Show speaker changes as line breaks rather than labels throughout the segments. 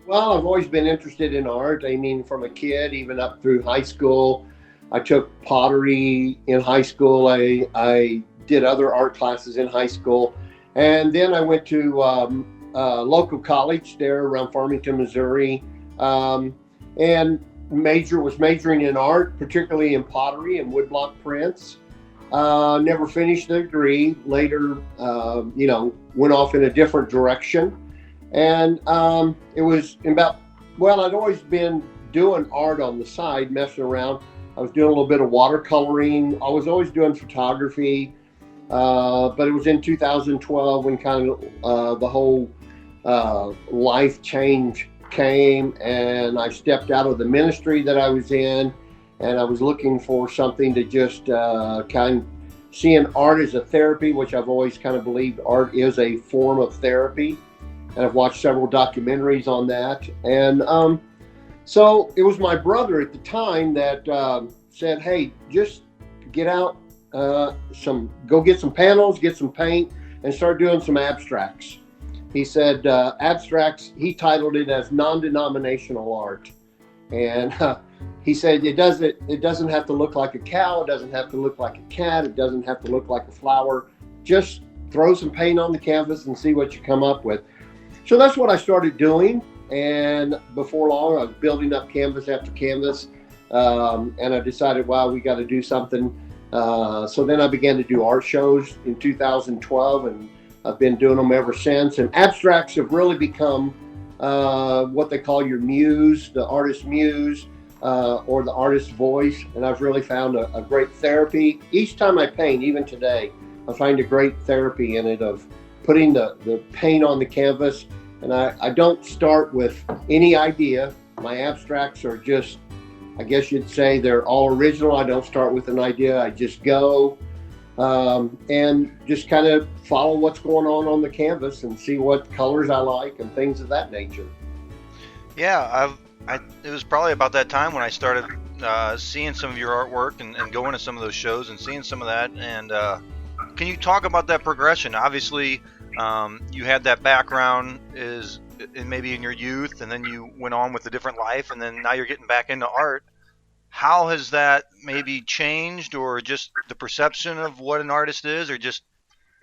Well, I've always been interested in art. I mean, from a kid, even up through high school, I took pottery in high school. I did other art classes in high school. And then I went to local college there around Farmington, Missouri, um, and was majoring in art, particularly in pottery and woodblock prints. Never finished the degree. Later, went off in a different direction. And it was about, well, I'd always been doing art on the side, messing around. I was doing a little bit of watercoloring. I was always doing photography. But it was in 2012 when kind of the whole life change came, and I stepped out of the ministry that I was in, and I was looking for something to just kind of seeing art as a therapy, which I've always kind of believed art is a form of therapy. And I've watched several documentaries on that. And so it was my brother at the time that said, hey, just get out go get some panels, get some paint, and start doing some abstracts. He said abstracts, he titled it as non-denominational art. And he said it doesn't have to look like a cow, it doesn't have to look like a cat, it doesn't have to look like a flower. Just throw some paint on the canvas and see what you come up with. So that's what I started doing. And before long, I was building up canvas after canvas. And I decided, wow, we got to do something. So then I began to do art shows in 2012, and I've been doing them ever since. And abstracts have really become what they call your muse, the artist's muse, or the artist's voice. And I've really found a great therapy. Each time I paint, even today, I find a great therapy in it of putting the paint on the canvas. And I don't start with any idea. My abstracts are just, I guess you'd say, they're all original. I don't start with an idea. I just go and just kind of follow what's going on the canvas and see what colors I like and things of that nature.
Yeah, it was probably about that time when I started seeing some of your artwork and going to some of those shows and seeing some of that. And can you talk about that progression? Obviously, you had that background maybe in your youth, and then you went on with a different life, and then now you're getting back into art. How has that maybe changed, or just the perception of what an artist is, or just,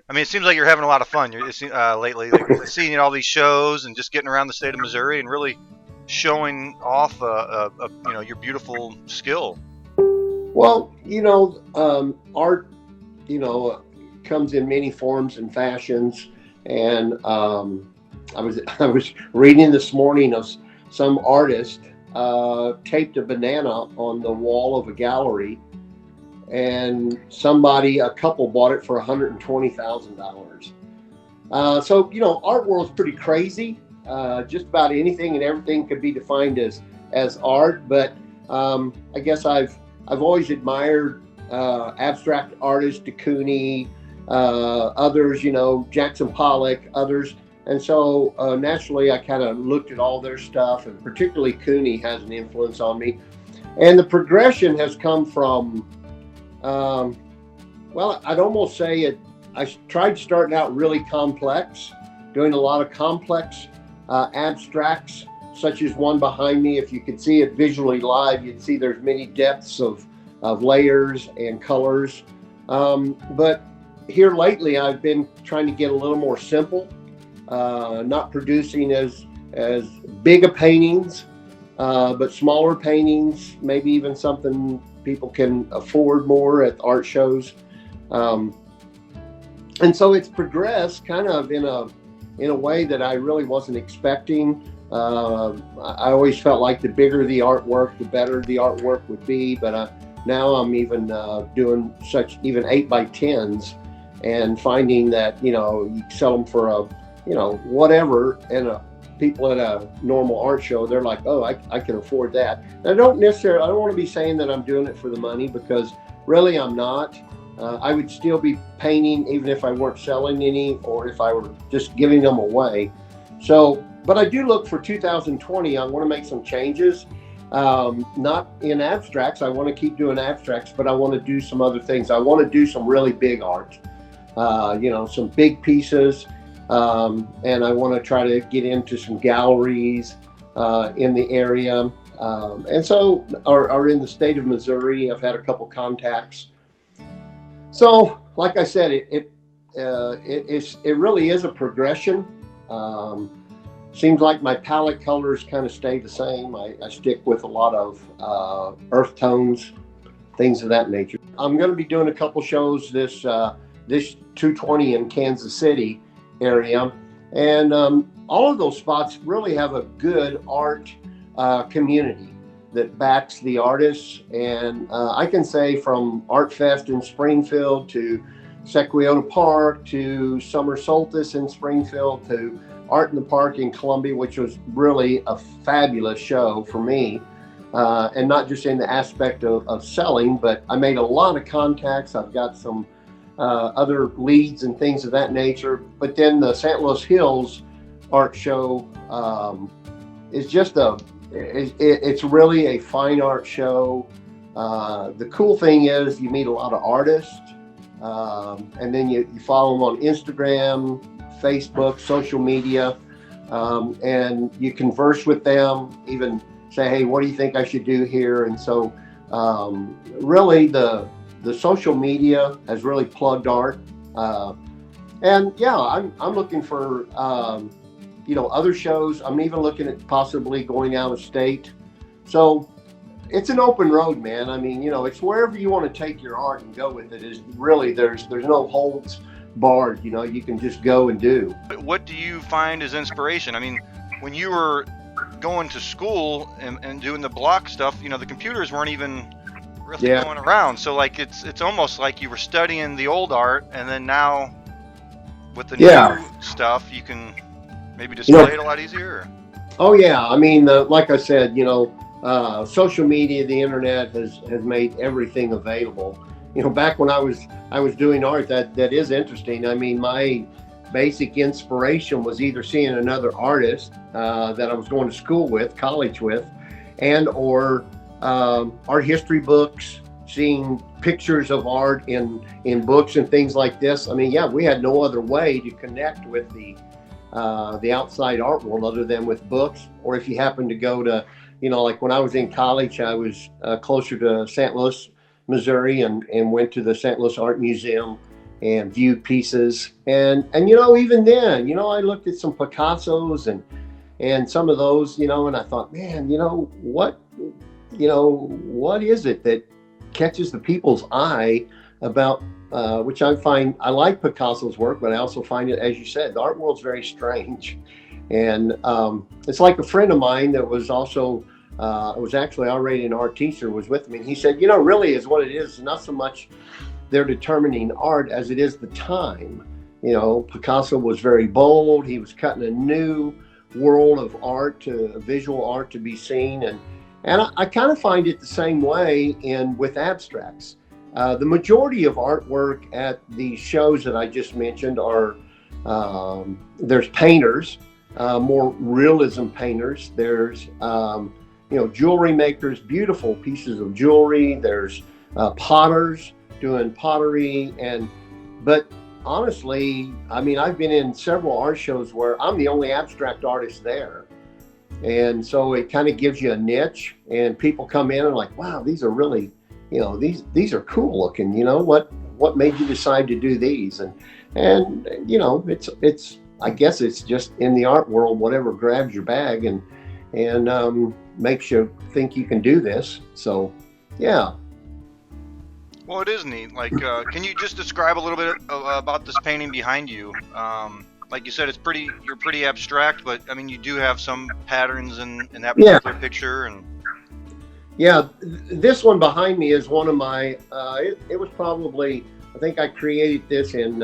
I mean, it seems like you're having a lot of fun lately, like seeing all these shows and just getting around the state of Missouri and really showing off your beautiful skill.
Well, art, comes in many forms and fashions. And I was reading this morning of some artist taped a banana on the wall of a gallery, and a couple bought it for $120,000. So art world's pretty crazy. Just about anything and everything could be defined as art. But I guess I've always admired abstract artists, de Kooning, others, Jackson Pollock, others. And so naturally, I kind of looked at all their stuff, and particularly Kooning has an influence on me. And the progression has come from, I'd almost say it. I tried starting out really complex, doing a lot of complex abstracts, such as one behind me. If you could see it visually live, you'd see there's many depths of layers and colors. But here lately, I've been trying to get a little more simple. Not producing as big a paintings, but smaller paintings, maybe even something people can afford more at art shows. And so it's progressed kind of in a way that I really wasn't expecting. I always felt like the bigger the artwork, the better the artwork would be. But now I'm even doing such even 8x10s, and finding that you sell them for whatever, and people at a normal art show, they're like, oh, I can afford that. And I don't want to be saying that I'm doing it for the money, because really I'm not. I would still be painting even if I weren't selling any, or if I were just giving them away. So, but I do look for 2020. I want to make some changes, not in abstracts. I want to keep doing abstracts, but I want to do some other things. I want to do some really big art, some big pieces. And I want to try to get into some galleries, in the area. And so, or in the state of Missouri, I've had a couple contacts. So, like I said, it really is a progression. Um, Seems like my palette colors kind of stay the same. I stick with a lot of earth tones, things of that nature. I'm going to be doing a couple shows this 220 in Kansas City area, and all of those spots really have a good art community that backs the artists. And I can say from Art Fest in Springfield to Sequiona Park to Summer Solstice in Springfield to Art in the Park in Columbia, which was really a fabulous show for me. And not just in the aspect of selling, but I made a lot of contacts. I've got some other leads and things of that nature. But then the St. Louis Hills Art Show is just it's really a fine art show. The cool thing is you meet a lot of artists, and then you follow them on Instagram, Facebook, social media, and you converse with them, even say, hey, what do you think I should do here? And so really the social media has really plugged art. And yeah, I'm looking for, other shows. I'm even looking at possibly going out of state. So it's an open road, man. I mean, it's wherever you want to take your art and go with it. Is really, there's no holds barred. You can just go and do.
What do you find as inspiration? I mean, when you were going to school and doing the block stuff, the computers weren't even really going around. So like it's almost like you were studying the old art, and then now with the new stuff, you can maybe display it a lot easier.
Oh yeah, I mean, like I said, social media, the internet has made everything available. Back when I was doing art, that is interesting. I mean, my basic inspiration was either seeing another artist that I was going to school with, college with, and or art history books, seeing pictures of art in books and things like this. I mean, yeah, we had no other way to connect with the outside art world other than with books. Or if you happen to go to, like when I was in college, I was closer to St. Louis, Missouri, and went to the St. Louis Art Museum and viewed pieces. And even then, I looked at some Picassos and some of those, and I thought, man, what is it that catches the people's eye about, which I find, I like Picasso's work, but I also find it, as you said, the art world's very strange. And it's like a friend of mine that was also, was actually already an art teacher, was with me. And he said, really is what it is, not so much they're determining art as it is the time. Picasso was very bold. He was cutting a new world of art, visual art to be seen. And I kind of find it the same way with abstracts. The majority of artwork at the shows that I just mentioned are, there's painters, more realism painters. There's, jewelry makers, beautiful pieces of jewelry. There's potters doing pottery. But honestly, I mean, I've been in several art shows where I'm the only abstract artist there. And so it kind of gives you a niche, and people come in and like, wow, these are really, these are cool looking. What made you decide to do these? And it's I guess it's just in the art world, whatever grabs your bag and makes you think you can do this. So, yeah.
Well, it is neat. Like, can you just describe a little bit about this painting behind you? Like you said, you're pretty abstract, but I mean, you do have some patterns in that particular picture. And
yeah, this one behind me is one of my, it was probably, I think I created this in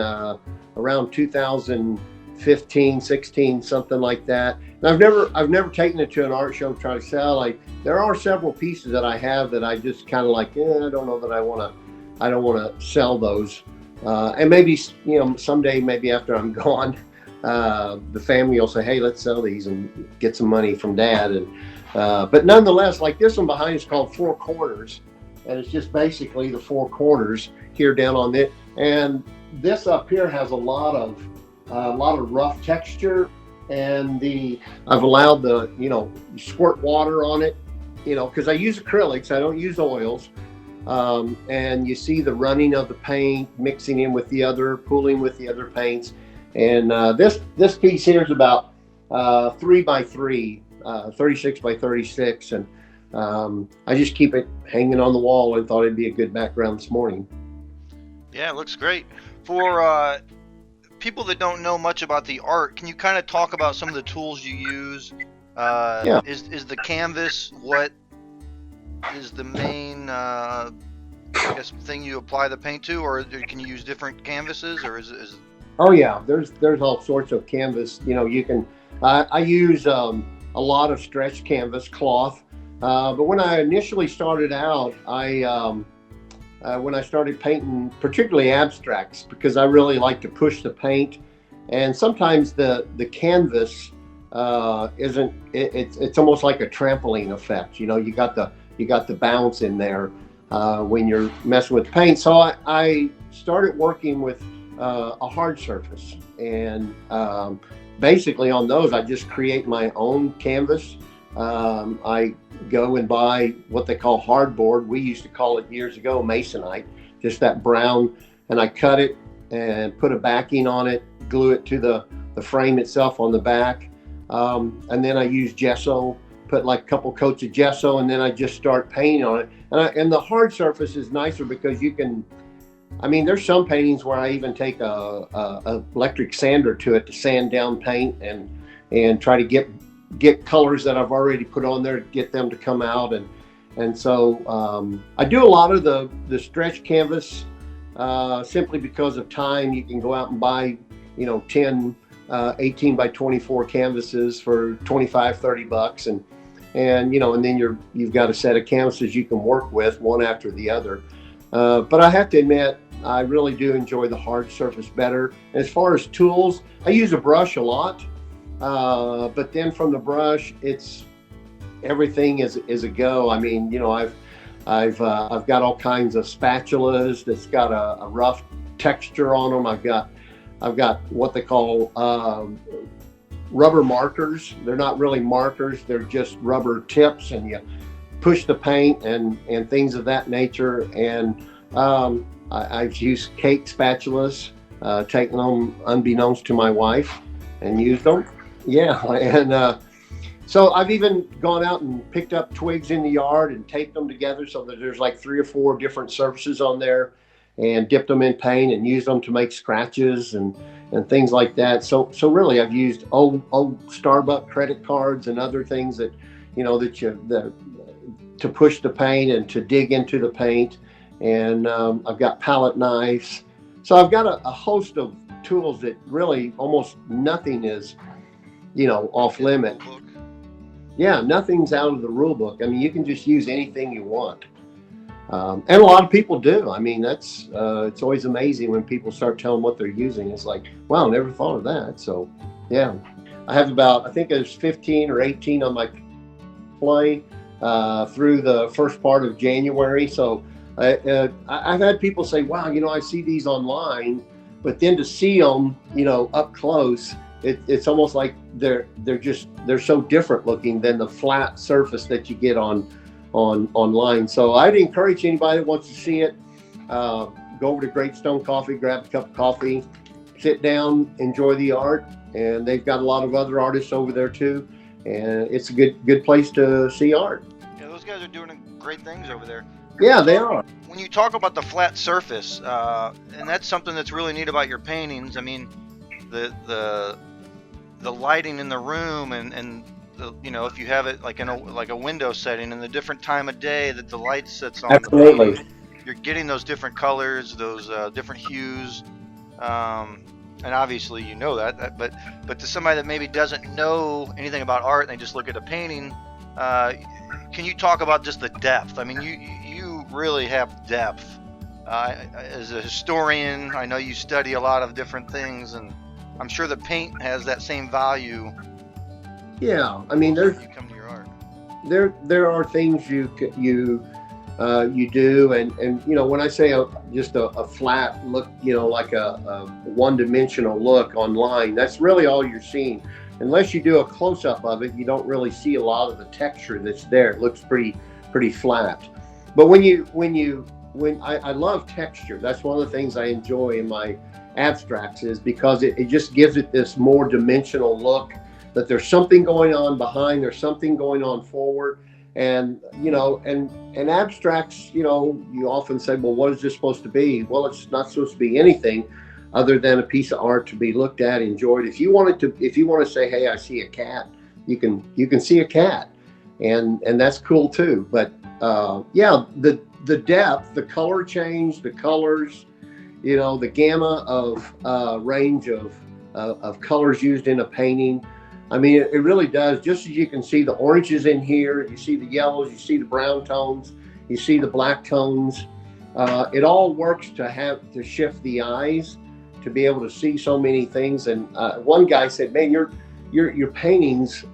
around 2015, 16, something like that. And I've never taken it to an art show to try to sell. Like, there are several pieces that I have that I just kind of like, I don't know that I don't want to sell those. And maybe, someday, maybe after I'm gone, the family will say, hey, let's sell these and get some money from Dad. And but nonetheless, like this one behind is called Four Corners, and it's just basically the four corners here down on it. And this up here has a lot of rough texture. and I've allowed you squirt water on it, because I use acrylics, I don't use oils. And you see the running of the paint mixing in with the other, pooling with the other paints. And this piece here is about 3 by 3, 36 by 36, and I just keep it hanging on the wall and thought it'd be a good background this morning.
Yeah, it looks great. For people that don't know much about the art, can you kind of talk about some of the tools you use?
Yeah.
Is the canvas what is the main I guess thing you apply the paint to, or can you use different canvases, or is
Oh yeah, there's all sorts of canvas. You can. I use a lot of stretch canvas cloth, but when I initially started out, when I started painting, particularly abstracts, because I really like to push the paint, and sometimes the canvas isn't. It's almost like a trampoline effect. You got the bounce in there when you're messing with paint. So I started working with a hard surface, and basically on those I just create my own canvas. I go and buy what they call hardboard. We used to call it years ago masonite, just that brown, and I cut it and put a backing on it, glue it to the frame itself on the back, and then I use gesso, put like a couple coats of gesso, and then I just start painting on it. And the hard surface is nicer because you can, there's some paintings where I even take a electric sander to it to sand down paint and try to get colors that I've already put on there, get them to come out. And so I do a lot of the stretch canvas simply because of time. You can go out and buy 10 18 by 24 canvases for $25-$30, and then you've got a set of canvases you can work with one after the other. But I have to admit, I really do enjoy the hard surface better. As far as tools, I use a brush a lot, but then from the brush, everything is a go. I've got all kinds of spatulas that's got a rough texture on them. I've got what they call rubber markers. They're not really markers, they're just rubber tips, and you push the paint and things of that nature. And I've used cake spatulas, taken them unbeknownst to my wife and used them. Yeah, and so I've even gone out and picked up twigs in the yard and taped them together so that there's like 3 or 4 different surfaces on there, and dipped them in paint and used them to make scratches and things like that. So really, I've used old Starbucks credit cards and other things that to push the paint and to dig into the paint. And I've got palette knives. So I've got a host of tools that really almost nothing is, off limit. Yeah, nothing's out of the rule book. You can just use anything you want. And a lot of people do. That's it's always amazing when people start telling what they're using. It's like, wow, I never thought of that. So, yeah, I have about, I think there's 15 or 18 on my play through the first part of January. So I've had people say, wow, I see these online, but then to see them, up close, it's almost like they're so different looking than the flat surface that you get online. So I'd encourage anybody that wants to see it, go over to Great Stone Coffee, grab a cup of coffee, sit down, enjoy the art. And they've got a lot of other artists over there too, and it's a good place to see art.
Yeah, those guys are doing great things over there.
Yeah, they are.
When you talk about the flat surface, and that's something that's really neat about your paintings. The lighting in the room, and if you have it like in a window setting, and the different time of day that the light sits on.
Absolutely.
The painting, you're getting those different colors, those different hues, and obviously that. But to somebody that maybe doesn't know anything about art and they just look at a painting, can you talk about just the depth? You really have depth. As a historian, I know you study a lot of different things, and I'm sure the paint has that same value.
Yeah,
there's you come to your art.
There are things you do, and when I say just a flat look, like a one-dimensional look online, that's really all you're seeing. unless you do a close-up of it, you don't really see a lot of the texture that's there. It looks pretty flat. But when I love texture, that's one of the things I enjoy in my abstracts, is because it just gives it this more dimensional look, that there's something going on behind, there's something going on forward. And and abstracts, you often say, well, what is this supposed to be? Well, it's not supposed to be anything other than a piece of art to be looked at, enjoyed. If you want to say, hey, I see a cat, you can see a cat, and that's cool too. But yeah, the depth, the color change, the colors, the gamma of range of colors used in a painting. I mean, it really does. Just as you can see the oranges in here, you see the yellows, you see the brown tones, you see the black tones. It all works to shift the eyes to be able to see so many things. And one guy said, "Man, your paintings,"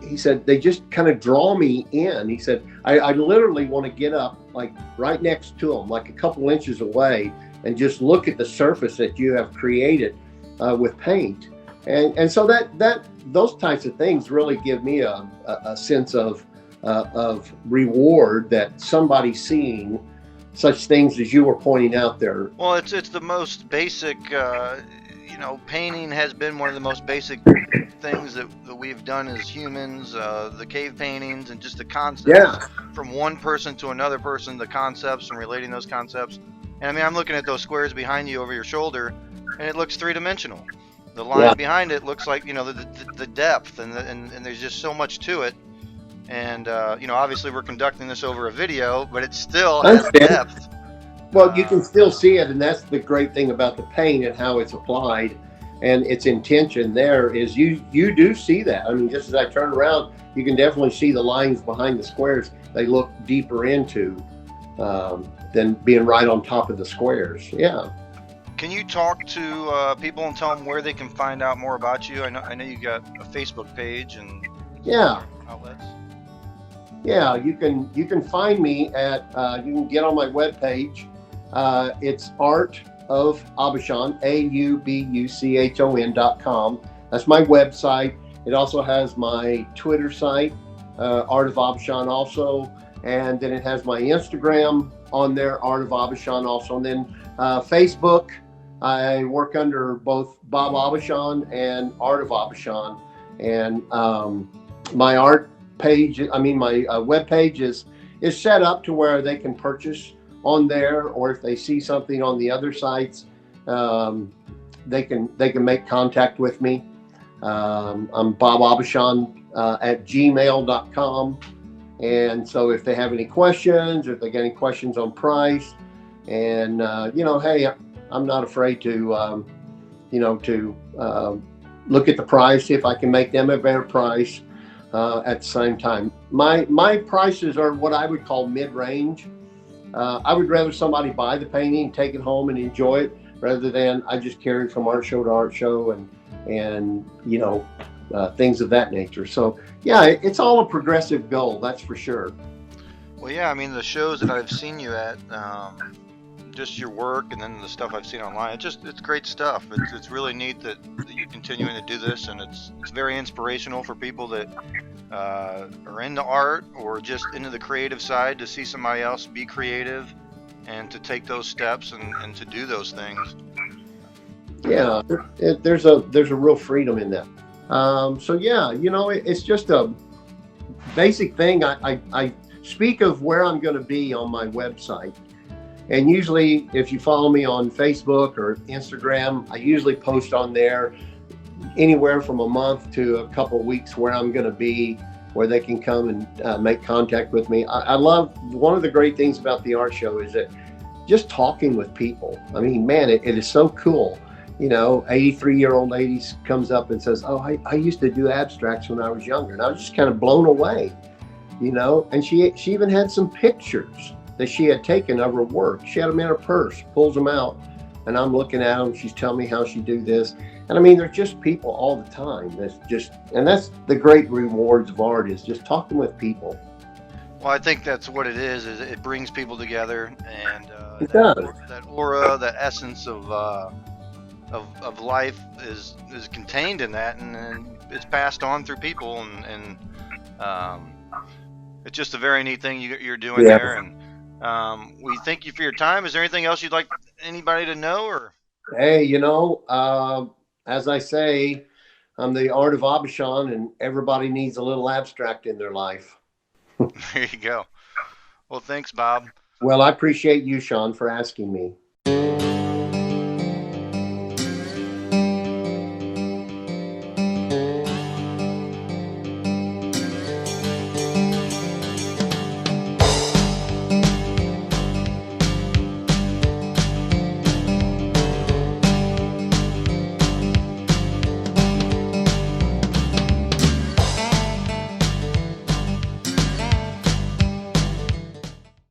he said, "they just kind of draw me in." He said, I literally want to get up like right next to them, like a couple inches away, and just look at the surface that you have created with paint." And so that those types of things really give me a sense of reward, that somebody's seeing such things as you were pointing out there.
Well, it's the most basic. Painting has been one of the most basic things that we've done as humans. The cave paintings and just the concepts,
Yeah.
from one person to another person, the concepts and relating those concepts. And I mean, I'm looking at those squares behind you over your shoulder, and it looks three-dimensional. The line behind it looks like, the depth, and there's just so much to it. And obviously we're conducting this over a video, but it still has depth.
Well, you can still see it, and that's the great thing about the paint and how it's applied, and its intention there is you do see that. I mean, just as I turn around, you can definitely see the lines behind the squares. They look deeper into than being right on top of the squares. Yeah.
Can you talk to people and tell them where they can find out more about you? I know you got a Facebook page and outlets.
Yeah, you can find me at you can get on my webpage. It's Art of Aubuchon, AUBUCHON.com. That's my website. It also has my Twitter site, Art of Aubuchon also, and then it has my Instagram on there, Art of Aubuchon also, and then Facebook. I work under both Bob Aubuchon and Art of Aubuchon, and my art page, my web page is set up to where they can purchase on there, or if they see something on the other sites, they can make contact with me. I'm Bob Aubuchon at gmail.com, and so if they have any questions, or if they get any questions on price, and hey, I'm not afraid to look at the price, see if I can make them a better price at the same time. My prices are what I would call mid-range. I would rather somebody buy the painting, take it home and enjoy it, rather than I just carry it from art show to art show and things of that nature. So yeah, it's all a progressive goal, that's for sure.
Well, yeah, I mean, the shows that I've seen you at, just your work, and then the stuff I've seen online, it's great stuff. It's really neat that you're continuing to do this, and it's very inspirational for people that are into art or just into the creative side, to see somebody else be creative and to take those steps and to do those things.
Yeah, there's a real freedom in that. So yeah, it's just a basic thing. I speak of where I'm going to be on my website. And usually, if you follow me on Facebook or Instagram, I usually post on there anywhere from a month to a couple of weeks where I'm going to be, where they can come and make contact with me. I love, one of the great things about the art show is that just talking with people. I mean, man, it is so cool. 83-year-old lady comes up and says, "Oh, I used to do abstracts when I was younger," and I was just kind of blown away. And she even had some pictures that she had taken of her work. She had them in her purse, pulls them out, and I'm looking at them. She's telling me how she do this. And I mean, they're just people all the time. And that's the great rewards of art, is just talking with people.
Well, I think that's what it is it brings people together, and
it does.
That aura, that essence of of life is contained in that, and it's passed on through people, and it's just a very neat thing you're doing
Yeah.
there. And we thank you for your time. Is there anything else you'd like anybody to know, or?
Hey, as I say, I'm the art of Aubuchon, and everybody needs a little abstract in their life.
There you go. Well, thanks, Bob.
Well, I appreciate you, Sean, for asking me.